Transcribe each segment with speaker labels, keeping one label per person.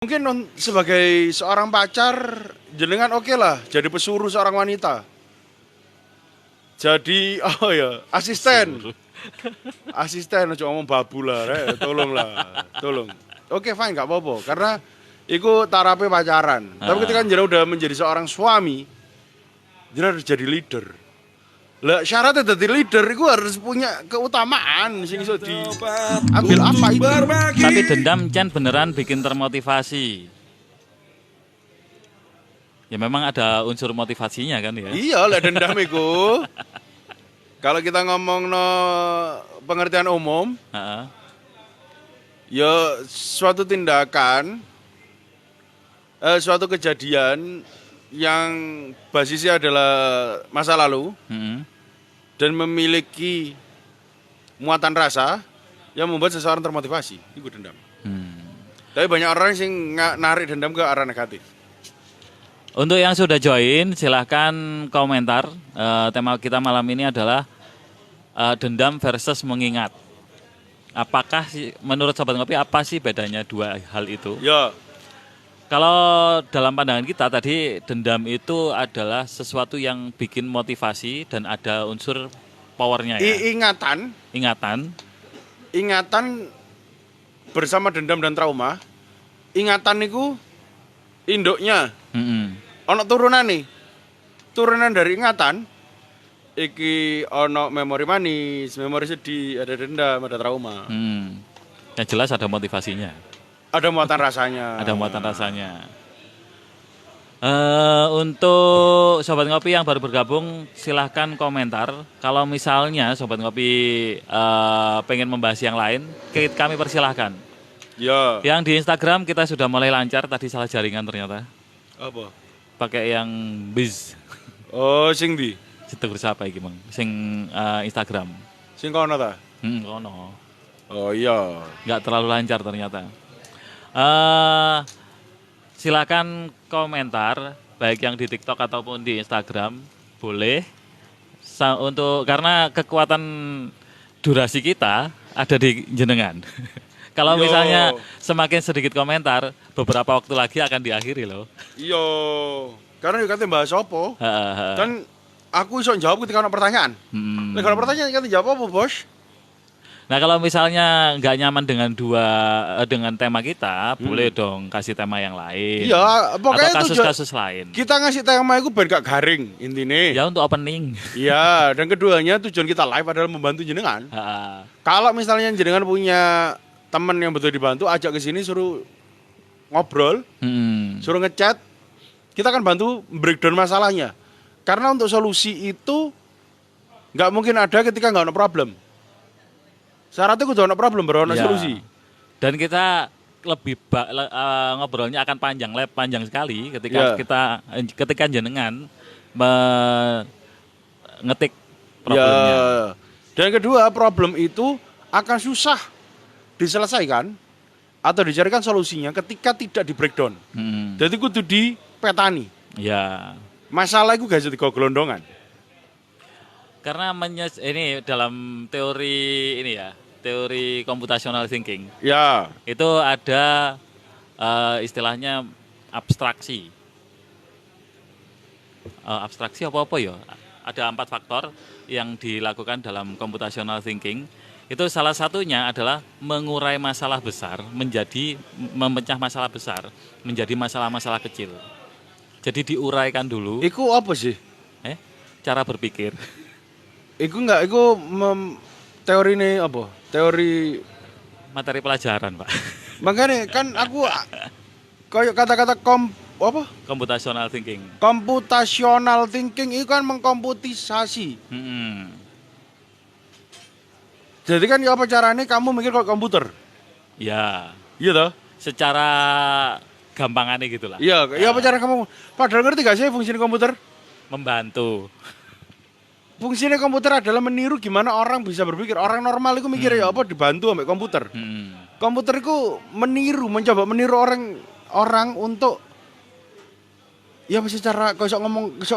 Speaker 1: Mungkin sebagai seorang pacar, jenengan oke lah jadi pesuruh seorang wanita. Jadi, oh ya, asisten. Asisten, aja ngomong babu lah, tolong lah, tolong. Oke, fine, gak apa-apa. Karena itu tarape pacaran. Tapi ketika jenengan udah menjadi seorang suami, jenengan harus jadi leader. Lah syaratnya jadi leader itu harus punya keutamaan sing iso diambil apa itu.
Speaker 2: Tapi dendam Chan beneran bikin termotivasi. Ya memang ada unsur motivasinya kan ya.
Speaker 1: Iya lah dendam itu. Kalau kita ngomong no pengertian umum, ya suatu tindakan, suatu kejadian yang basisnya adalah masa lalu dan memiliki muatan rasa yang membuat seseorang termotivasi, itu dendam. Tapi banyak orang yang narik dendam ke arah negatif.
Speaker 2: Untuk yang sudah join, silahkan komentar. Tema kita malam ini adalah dendam versus mengingat. Apakah menurut Sobat Ngopi apa sih bedanya dua hal itu?
Speaker 1: Ya.
Speaker 2: Kalau dalam pandangan kita tadi dendam itu adalah sesuatu yang bikin motivasi dan ada unsur powernya ya.
Speaker 1: Ingatan bersama dendam dan trauma. Ingatan itu induknya. Ono turunan nih. Turunan dari ingatan iki ono memori manis, memori sedih, ada dendam, ada trauma.
Speaker 2: Yang jelas ada motivasinya.
Speaker 1: Ada muatan rasanya.
Speaker 2: Ada muatan rasanya. Untuk Sobat Ngopi yang baru bergabung, silahkan komentar. Kalau misalnya Sobat Ngopi pengen membahas yang lain, kami persilahkan.
Speaker 1: Ya.
Speaker 2: Yang di Instagram kita sudah mulai lancar, tadi salah jaringan ternyata.
Speaker 1: Apa?
Speaker 2: Pakai yang biz.
Speaker 1: Oh, sing di.
Speaker 2: Situ siapa iki, Mang? Sing Instagram.
Speaker 1: Sing kono ta?
Speaker 2: Kono.
Speaker 1: Oh iya.
Speaker 2: Nggak terlalu lancar ternyata. Silakan komentar baik yang di TikTok ataupun di Instagram boleh karena kekuatan durasi kita ada di jenengan. Kalau misalnya semakin sedikit komentar, beberapa waktu lagi akan diakhiri loh.
Speaker 1: Iya. Karena katanya bahas apa? Dan aku iso jawab ketika ada pertanyaan. Nah, kalau pertanyaan kan jawab apa, Bos?
Speaker 2: Nah kalau misalnya nggak nyaman dengan tema kita, boleh dong kasih tema yang lain.
Speaker 1: Iya, pokoknya
Speaker 2: atau kasus-kasus lain.
Speaker 1: Kita ngasih tema itu biar gak garing intinya.
Speaker 2: Ya untuk opening.
Speaker 1: Iya, dan keduanya tujuan kita live adalah membantu jenengan. Kalau misalnya jenengan punya teman yang betul dibantu, ajak ke sini suruh ngobrol, suruh ngechat, kita akan bantu breakdown masalahnya. Karena untuk solusi itu nggak mungkin ada ketika nggak ada problem. Syaratnya kudu ono problem baru ono solusi.
Speaker 2: Dan kita lebih ngobrolnya akan panjang sekali ketika jenengan ngetik problemnya.
Speaker 1: Ya. Dan kedua, problem itu akan susah diselesaikan atau dicarikan solusinya ketika tidak di breakdown. Jadi kudu dipetani.
Speaker 2: Ya.
Speaker 1: Masalah itu gak jadi gelondongan.
Speaker 2: Karena ini dalam teori ini ya, teori computational thinking.
Speaker 1: Ya.
Speaker 2: Itu ada istilahnya abstraksi. Abstraksi apa ya? Ada 4 faktor yang dilakukan dalam computational thinking. Itu salah satunya adalah mengurai masalah besar memecah masalah besar menjadi masalah-masalah kecil. Jadi diuraikan dulu.
Speaker 1: Iku apa sih?
Speaker 2: Cara berpikir.
Speaker 1: Iku teori ini apa? Teori
Speaker 2: materi pelajaran, Pak.
Speaker 1: Makanya kan aku kayak kata-kata
Speaker 2: computational thinking.
Speaker 1: Computational thinking itu kan mengkomputisasi. Jadi kan apa caranya kamu mikir kalau komputer?
Speaker 2: Ya.
Speaker 1: Iya toh?
Speaker 2: Secara gampangannya gitulah.
Speaker 1: Iya, ya apa cara kamu? Padahal ngerti gak sih fungsi komputer?
Speaker 2: Membantu.
Speaker 1: Fungsinya komputer adalah meniru gimana orang bisa berpikir. Orang normal itu mikir ya apa dibantu sama komputer. Komputer itu mencoba meniru orang untuk ya secara kok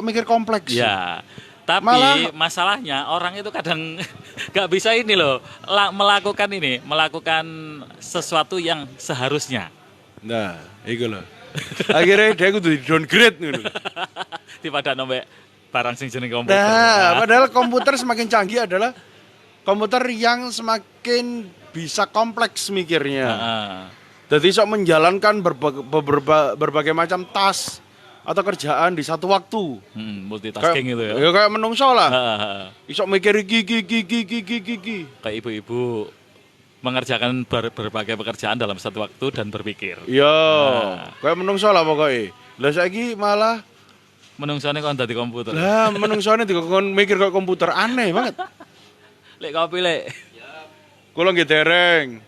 Speaker 1: mikir kompleks.
Speaker 2: Ya. Tapi masalahnya orang itu kadang nggak bisa ini loh melakukan sesuatu yang seharusnya.
Speaker 1: Nah, iku lho. Akhirnya dia kudu downgrade ngono.
Speaker 2: Dipadakno mbek barang sing jeneng komputer.
Speaker 1: Nah, padahal komputer semakin canggih adalah komputer yang semakin bisa kompleks mikirnya. Jadi sok menjalankan berbagai macam task atau kerjaan di satu waktu.
Speaker 2: Multitasking gitu ya.
Speaker 1: Ya kayak menungso lah. Iso mikir iki.
Speaker 2: Kayak ibu-ibu mengerjakan berbagai pekerjaan dalam satu waktu dan berpikir.
Speaker 1: Iya, kayak menungso lah pokoknya. Lah saiki malah
Speaker 2: menungsone kon dadi komputer.
Speaker 1: Lah menungsone dikon mikir kok komputer, aneh banget.
Speaker 2: Lek kopi lek.
Speaker 1: Kula nggih dereng.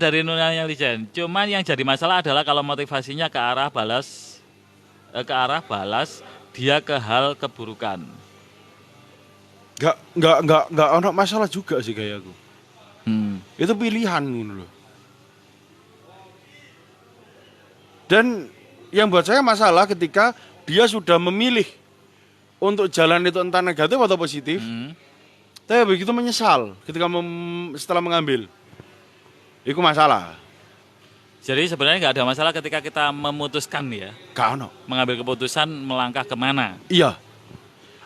Speaker 2: Dari Nunanya Lijen. Cuman yang jadi masalah adalah kalau motivasinya ke arah balas dia ke hal keburukan.
Speaker 1: Enggak ono masalah juga sih kayak aku. Itu pilihan gitu loh. Dan yang buat saya masalah ketika dia sudah memilih untuk jalan itu entah negatif atau positif. Tapi begitu menyesal ketika setelah mengambil. Itu masalah.
Speaker 2: Jadi sebenarnya nggak ada masalah ketika kita memutuskan ya.
Speaker 1: Gak ono.
Speaker 2: Mengambil keputusan melangkah kemana.
Speaker 1: Iya.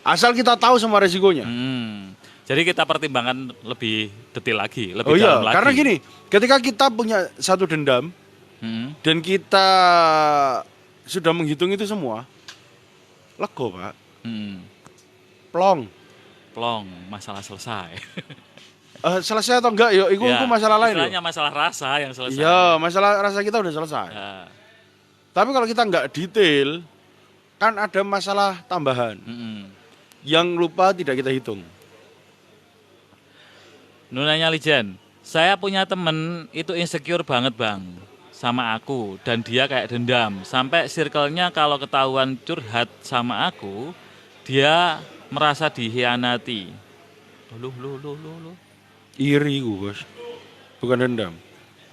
Speaker 1: Asal kita tahu semua resikonya.
Speaker 2: Jadi kita pertimbangkan lebih detail lagi, lebih dalam lagi.
Speaker 1: Karena gini, ketika kita punya satu dendam dan kita sudah menghitung itu semua, lego Pak. Plong,
Speaker 2: masalah selesai.
Speaker 1: Selesai atau enggak? Itu masalah lain.
Speaker 2: Istilahnya masalah rasa yang selesai.
Speaker 1: Iya, masalah rasa kita udah selesai. Tapi kalau kita enggak detail, kan ada masalah tambahan yang lupa tidak kita hitung.
Speaker 2: Nunanya Lijen, saya punya temen itu insecure banget bang sama aku dan dia kayak dendam sampai circle-nya kalau ketahuan curhat sama aku dia merasa dihianati. Loh.
Speaker 1: Iri gue bos, bukan dendam.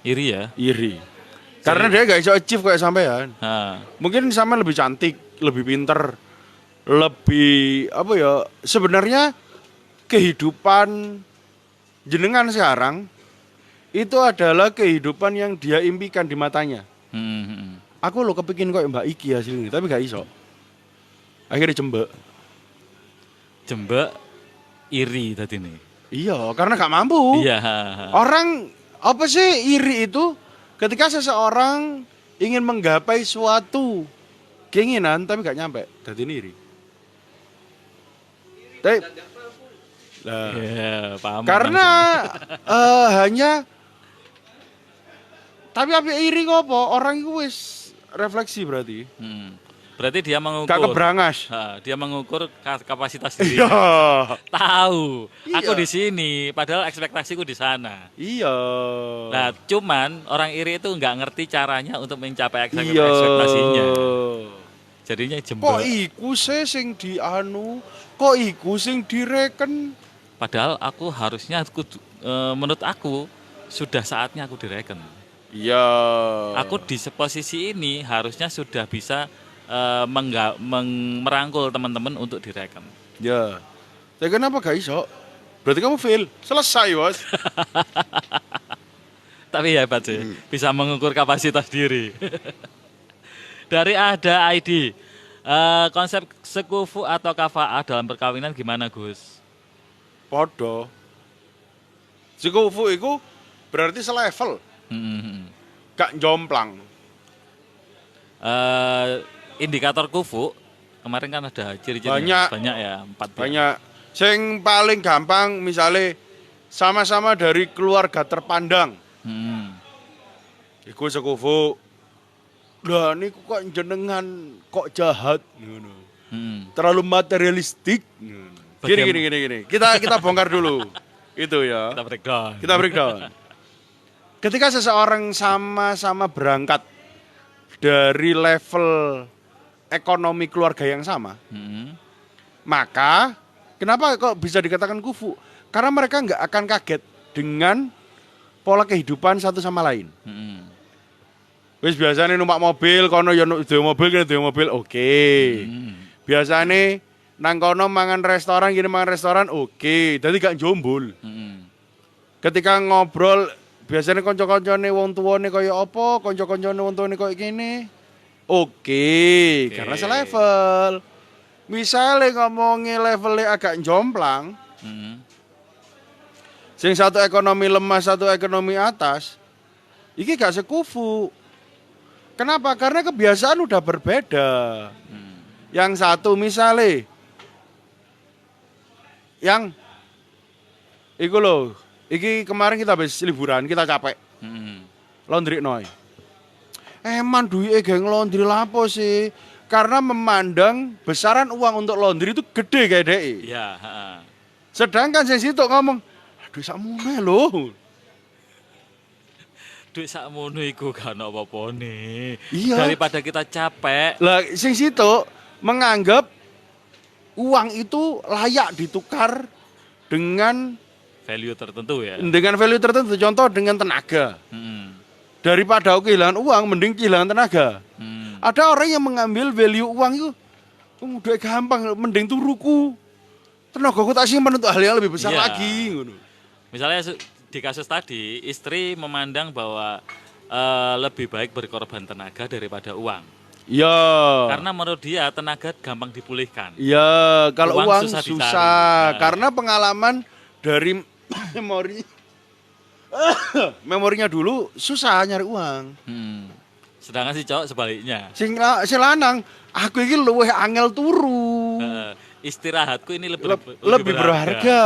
Speaker 2: Iri ya?
Speaker 1: Iri. Karena dia gak bisa achieve kayak sampean. Mungkin sama lebih cantik, lebih pinter, lebih apa ya? Sebenarnya kehidupan jenengan sekarang itu adalah kehidupan yang dia impikan di matanya. Aku lo kepingin kok Mbak Iki hasilnya, tapi gak iso. Akhirnya jembek iri tadi nih. Iya, karena gak mampu.
Speaker 2: Iya.
Speaker 1: Orang apa sih iri itu? Ketika seseorang ingin menggapai suatu keinginan tapi gak nyampe, jadi iri. Tapi
Speaker 2: paham.
Speaker 1: Karena hanya tapi iri kok apa? Orang itu wis refleksi berarti.
Speaker 2: Berarti dia mengukur.
Speaker 1: Gak keberangas.
Speaker 2: Dia mengukur kapasitas dirinya. Tahu.
Speaker 1: Iya.
Speaker 2: Aku di sini, padahal ekspektasiku di sana.
Speaker 1: Iya.
Speaker 2: Nah, cuman orang iri itu nggak ngerti caranya untuk mencapai ekspektasinya. Jadinya jembek.
Speaker 1: Kok iku sing dianu? Kok iku sing direken?
Speaker 2: Padahal aku harusnya menurut aku sudah saatnya aku direken.
Speaker 1: Iya.
Speaker 2: Aku di posisi ini harusnya sudah bisa merangkul teman-teman untuk direken.
Speaker 1: Ya. Tapi kenapa gak iso? Berarti kamu fail. Selesai, Bos.
Speaker 2: Tapi hebat sih, bisa mengukur kapasitas diri. Dari ada ID, konsep sekufu atau kafa'ah dalam perkawinan gimana, Gus?
Speaker 1: Podo. Sekufu itu berarti selevel. Gak jomplang.
Speaker 2: Indikator kufu kemarin kan ada ciri-ciri banyak ya, 4
Speaker 1: banyak. Sing paling gampang misalnya sama-sama dari keluarga terpandang. Iku sekufu. Lah niku kok jenengan kok jahat ngono. Terlalu materialistik. Gini. Kita bongkar dulu. Itu ya. Kita breakdown. Ketika seseorang sama-sama berangkat dari level ekonomi keluarga yang sama, maka kenapa kok bisa dikatakan kufu? Karena mereka nggak akan kaget dengan pola kehidupan satu sama lain. Wis biasanya numpak mobil, kono ya duwe mobil, kene duwe mobil, oke. Biasanya nang kono mangan restoran, gini mangan restoran, oke. Jadi gak jombul. Ketika ngobrol biasanya kanca-kancane wong tuane kaya apa, kanca-kancane wong tuane kaya gini. Oke, karena selevel. Misalnya ngomongin levelnya agak jomplang, sing satu ekonomi lemah, satu ekonomi atas, iki gak sekufu. Kenapa? Karena kebiasaan udah berbeda. Yang satu misalnya, yang iku loh, iki kemarin kita habis liburan, kita capek. Laundry noy. Eman duitnya geng laundry lapo sih? Karena memandang besaran uang untuk laundry itu gede kayak deh.
Speaker 2: Iya.
Speaker 1: Sedangkan yang situ ngomong, aduh sakmune lho.
Speaker 2: Duit sakmono iku gak ono apa-apane.
Speaker 1: Iya.
Speaker 2: Daripada kita capek.
Speaker 1: Lah sing situ menganggap uang itu layak ditukar dengan
Speaker 2: value tertentu ya.
Speaker 1: Dengan value tertentu, contoh dengan tenaga. Daripada aku kehilangan uang, mending kehilangan tenaga. Ada orang yang mengambil value uang itu, udah gampang, mending turuku. Tenaga aku tak simpan untuk hal yang lebih besar lagi.
Speaker 2: Misalnya di kasus tadi, istri memandang bahwa lebih baik berkorban tenaga daripada uang.
Speaker 1: Iya.
Speaker 2: Karena menurut dia tenaga gampang dipulihkan.
Speaker 1: Iya, kalau uang susah.
Speaker 2: Nah.
Speaker 1: Karena pengalaman dari memorinya dulu susah nyari uang.
Speaker 2: Sedangkan si cowok sebaliknya.
Speaker 1: Sing lanang, aku iki luwih angel turu.
Speaker 2: Istirahatku ini
Speaker 1: lebih berharga.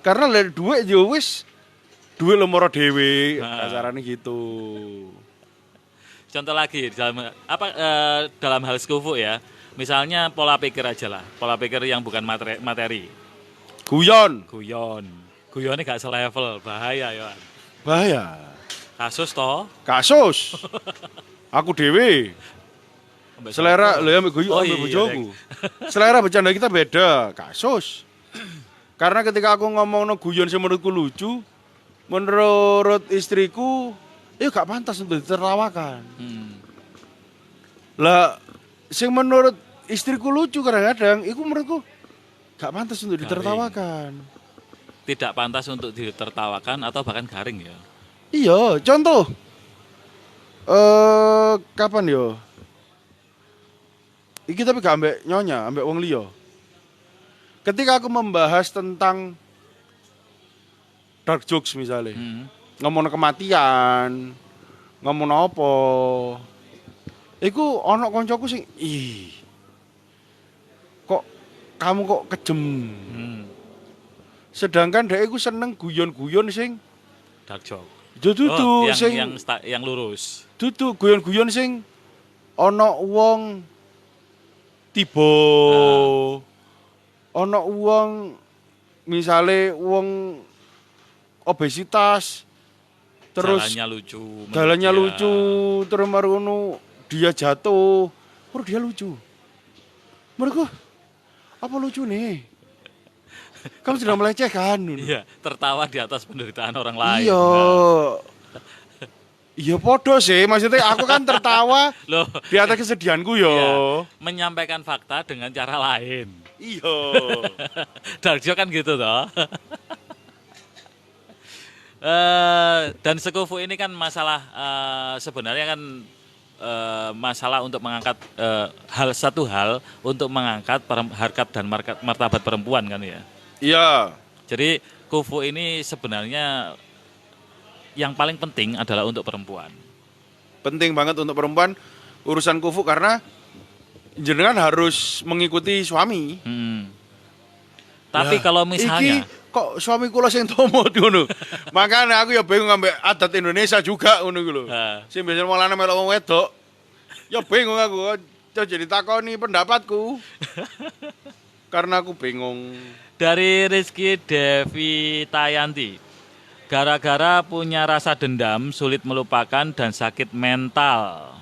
Speaker 1: Karena dari duit ya wis duit lemoro dhewe, kasarane gitu.
Speaker 2: Contoh lagi dalam hal skufu ya. Misalnya pola pikir aja lah, pola pikir yang bukan materi.
Speaker 1: Guyon.
Speaker 2: Guyonnya gak selevel, bahaya ya.
Speaker 1: Bahaya.
Speaker 2: Kasus toh?
Speaker 1: Kasus. Aku dewe. Selera lho ya guyu ambek bojoku. Selera bercanda kita beda, kasus. Karena ketika aku ngomongno guyon sing menurutku lucu, menurut istriku, gak pantas untuk ditertawakan. Lah sing menurut istriku lucu kadang-kadang iku menurutku gak pantas untuk ditertawakan.
Speaker 2: Tidak pantas untuk ditertawakan atau bahkan garing ya.
Speaker 1: Iya, contoh. Kapan yo? Iki tapi gak ambek nyonya, ambek wong liya. Ketika aku membahas tentang dark jokes misalnya, ngomong kematian, ngomong apa, iku ono koncoku sing, kok kamu kok kejem. Sedangkan dia iku seneng guyon-guyon sing
Speaker 2: dark joke.
Speaker 1: Dudu
Speaker 2: yang lurus.
Speaker 1: Dudu guyon-guyon sing ana wong tiba. Ana wong misale wong obesitas terus jalannya lucu terus marono dia jatuh, baru dia lucu. Menurutku apa lucu nih? Kamu sudah melecehkan.
Speaker 2: Iya, tertawa di atas penderitaan orang lain.
Speaker 1: Iya. Iya podo sih, maksudnya aku kan tertawa loh di atas kesedihanku yo. Iya,
Speaker 2: menyampaikan fakta dengan cara lain.
Speaker 1: Iya.
Speaker 2: Dark joke kan gitu toh. Dan sekufu ini kan masalah sebenarnya kan masalah untuk mengangkat satu hal untuk mengangkat harkat dan martabat perempuan kan ya.
Speaker 1: Iya.
Speaker 2: Jadi kufu ini sebenarnya yang paling penting adalah untuk perempuan.
Speaker 1: Penting banget untuk perempuan urusan kufu karena jenengan harus mengikuti suami.
Speaker 2: Tapi kalau misalnya
Speaker 1: kok suami kula sing tomo ngono. Makanya aku ya bingung ambek adat Indonesia juga ngono iku lho. Sing biasa wong lanang melok wong wedok. Ya bingung aku. Jadi takoni pendapatku. Karena aku bingung.
Speaker 2: Dari Rizky Devi Tayanti. Gara-gara punya rasa dendam, sulit melupakan dan sakit mental.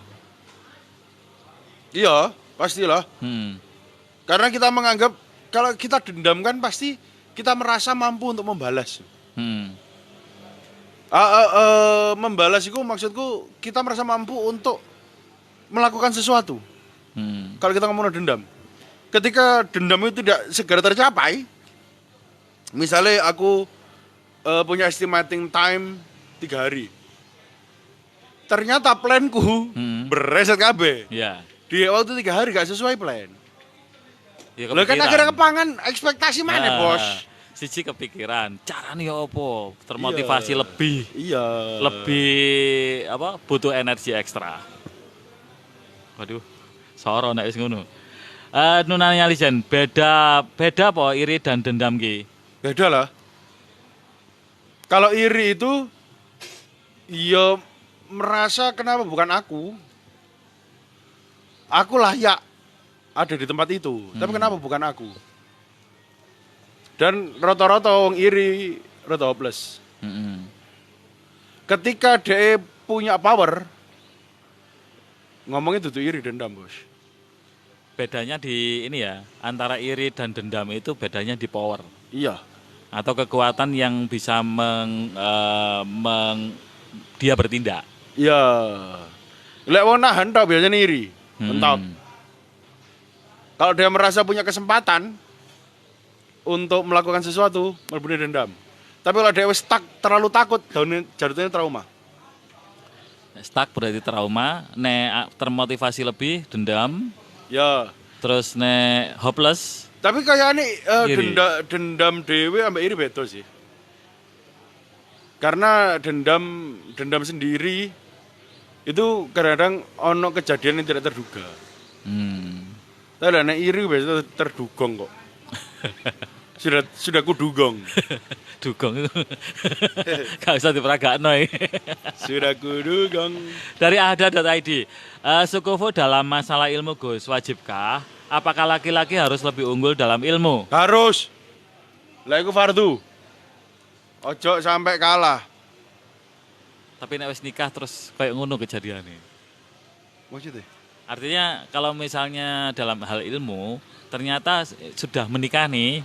Speaker 2: Iya,
Speaker 1: pastilah. Karena kita menganggap kalau kita dendam kan pasti kita merasa mampu untuk membalas. Membalas itu maksudku kita merasa mampu untuk melakukan sesuatu. Kalau kita ngomong dendam, ketika dendam itu tidak segera tercapai, misalnya aku punya estimating time 3 hari. Ternyata planku bereset kabeh.
Speaker 2: Iya.
Speaker 1: Di waktu 3 hari gak sesuai plan.
Speaker 2: Ya,
Speaker 1: Lah kan akhirnya kepangan ekspektasi mana, Bos?
Speaker 2: Siji kepikiran, carane ya apa? Termotivasi lebih.
Speaker 1: Iya.
Speaker 2: Lebih apa? Butuh energi ekstra. Waduh, soro nek wis ngono. Nunanya Lijen, beda apa iri dan dendam ki?
Speaker 1: Beda lah. Kalau iri itu ya merasa kenapa bukan aku? Aku layak ada di tempat itu, tapi kenapa bukan aku? Dan rata-rata wong iri rata hopeless. Ketika dia punya power, ngomongnya itu iri dendam, Bos.
Speaker 2: Bedanya di ini ya, antara iri dan dendam itu bedanya di power.
Speaker 1: Iya.
Speaker 2: Atau kekuatan yang bisa dia bertindak.
Speaker 1: Iya. Lek wong nahan tau biasanya iri, mentok. Kalau dia merasa punya kesempatan untuk melakukan sesuatu, mlebu dendam. Tapi kalau dia stuck, terlalu takut, jatuhnya trauma.
Speaker 2: Stuck berarti trauma, termotivasi lebih dendam.
Speaker 1: Ya.
Speaker 2: Terus hopeless.
Speaker 1: Tapi kayaknya dendam dewe ambek iri beda sih. Karena dendam sendiri itu kadang-kadang ono kejadian yang tidak terduga. Tapi nek iri biasanya terdugong kok. sudah kudugong.
Speaker 2: Dugong itu. Gak usah diperagakno iki.
Speaker 1: Sudah kudugong.
Speaker 2: Dari ahda.id. Sukufo dalam masalah ilmu Gus, wajibkah? Apakah laki-laki harus lebih unggul dalam ilmu?
Speaker 1: Harus. Lah iku fardu. Ojo sampai kalah.
Speaker 2: Tapi nek wis nikah terus kayak ngono kejadiannya.
Speaker 1: Maksudnya?
Speaker 2: Artinya kalau misalnya dalam hal ilmu, ternyata sudah menikah nih,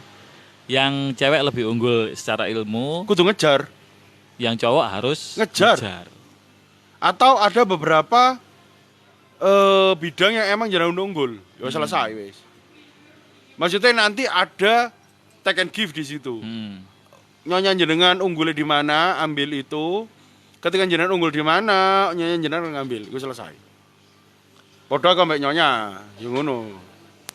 Speaker 2: yang cewek lebih unggul secara ilmu,
Speaker 1: kudu ngejar.
Speaker 2: Yang cowok harus
Speaker 1: ngejar. Atau ada beberapa bidang yang emang jarang unggul, ya selesai wes. Maksudnya nanti ada take and give di situ. Nyonya jenengan unggulnya di mana, ambil itu. Ketika jenengan unggul di mana, nyonya jenengan ngambil, itu selesai. Padha kok mbek nyonya, yo ngono.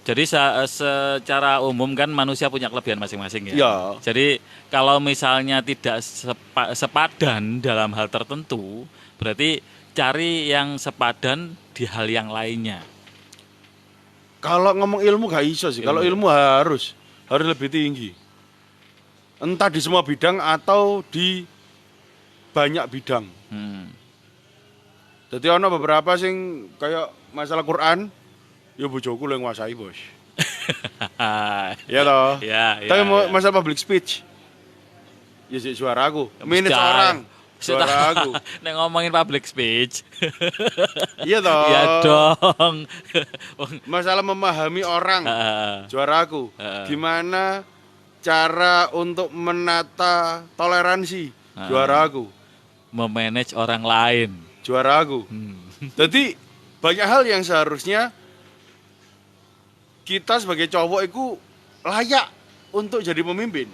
Speaker 2: Jadi secara umum kan manusia punya kelebihan masing-masing ya.
Speaker 1: Iya.
Speaker 2: Jadi kalau misalnya tidak sepadan dalam hal tertentu, berarti cari yang sepadan di hal yang lainnya.
Speaker 1: Kalau ngomong ilmu gak iso sih. Kalau ilmu harus lebih tinggi. Entah di semua bidang atau di banyak bidang. Jadi ono beberapa sing kayak masalah Quran, ya bojoku yang nguasai, Bos. Iya toh?
Speaker 2: Ya.
Speaker 1: Tapi masalah public speech, ya sih suaraku. Minit orang, suaraku.
Speaker 2: Nek ngomongin public speech.
Speaker 1: Iya toh?
Speaker 2: Iya dong.
Speaker 1: Masalah memahami orang, suaraku. Gimana cara untuk menata toleransi, suaraku.
Speaker 2: Memanage orang lain,
Speaker 1: juaraku. Jadi banyak hal yang seharusnya kita sebagai cowok itu layak untuk jadi pemimpin.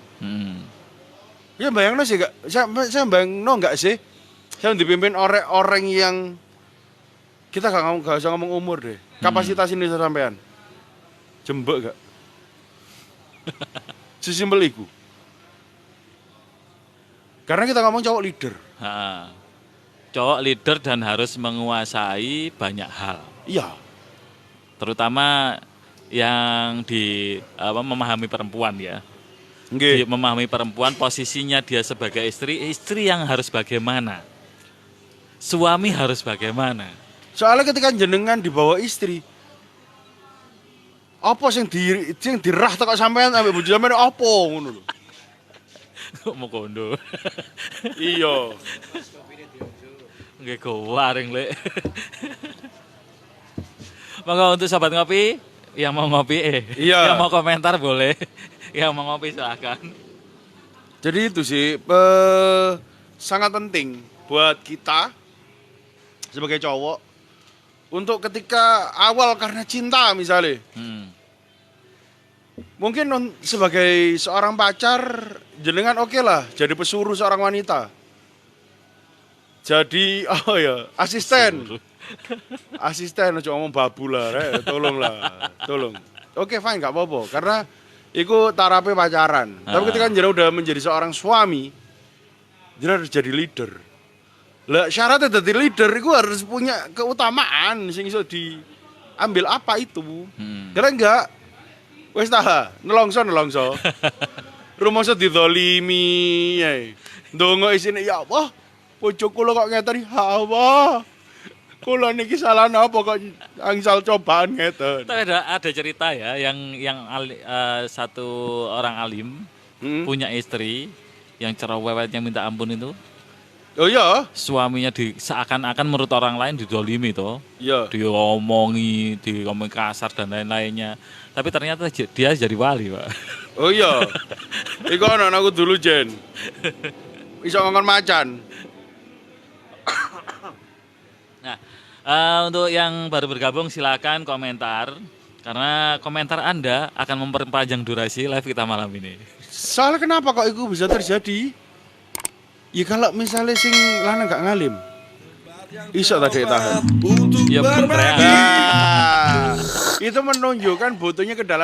Speaker 1: Ya bayangno sih gak, saya bayangno enggak sih, saya dipimpin orang yang kita gak usah ngomong umur deh. Kapasitas ini sampean. Jembek gak? Sesimpel itu. Karena kita ngomong cowok leader.
Speaker 2: Cowok leader dan harus menguasai banyak hal.
Speaker 1: Iya.
Speaker 2: Terutama yang memahami perempuan ya.
Speaker 1: Okay.
Speaker 2: Memahami perempuan, posisinya dia sebagai istri yang harus bagaimana. Suami harus bagaimana.
Speaker 1: Soalnya ketika jenengan dibawa istri, apa sing dirah tekok sampean ambek bojo sampean apa ngono lho.
Speaker 2: Kok mau kondo.
Speaker 1: Iya.
Speaker 2: Nggih gowaring lek. Monggo untuk sahabat ngopi yang mau ngopi yang mau komentar boleh. Yang mau ngopi silakan.
Speaker 1: Jadi itu sih sangat penting buat kita sebagai cowok untuk ketika awal karena cinta misalnya. Mungkin sebagai seorang pacar jenengan oke lah jadi pesuruh seorang wanita. Jadi asisten. Asisten aja ngomong babu lah, rek. Tolong. Oke, fine, gak apa-apa. Karena iku tarape pacaran. Tapi ketika jenengan udah menjadi seorang suami, jenengan harus jadi leader. Lah syaratnya jadi leader iku harus punya keutamaan sing iso diambil apa itu. Karena enggak wis ta, nelongso. Rumangsa dizalimi. Ndonga isine ya Allah, bojo kula kok ngeten ya Allah. Kula niki salah napa kok angsal cobaan ngeten.
Speaker 2: Tapi ada cerita ya yang satu orang alim punya istri yang cerewetnya minta ampun itu.
Speaker 1: Oh iya,
Speaker 2: suaminya seakan-akan menurut orang lain didolimi toh.
Speaker 1: Iya.
Speaker 2: Diomongi kasar dan lain-lainnya. Tapi ternyata dia jadi wali, Pak.
Speaker 1: Oh iya. Iku ana aku dulu, Jen. Iso ngongkon macan.
Speaker 2: Nah, untuk yang baru bergabung silakan komentar karena komentar Anda akan memperpanjang durasi live kita malam ini.
Speaker 1: Soalnya kenapa kok itu bisa terjadi? Ya kalau misalnya sing lanang gak ngalim, iso tadi tahan.
Speaker 2: Ya betul.
Speaker 1: Itu menunjukkan butuhnya ke dalam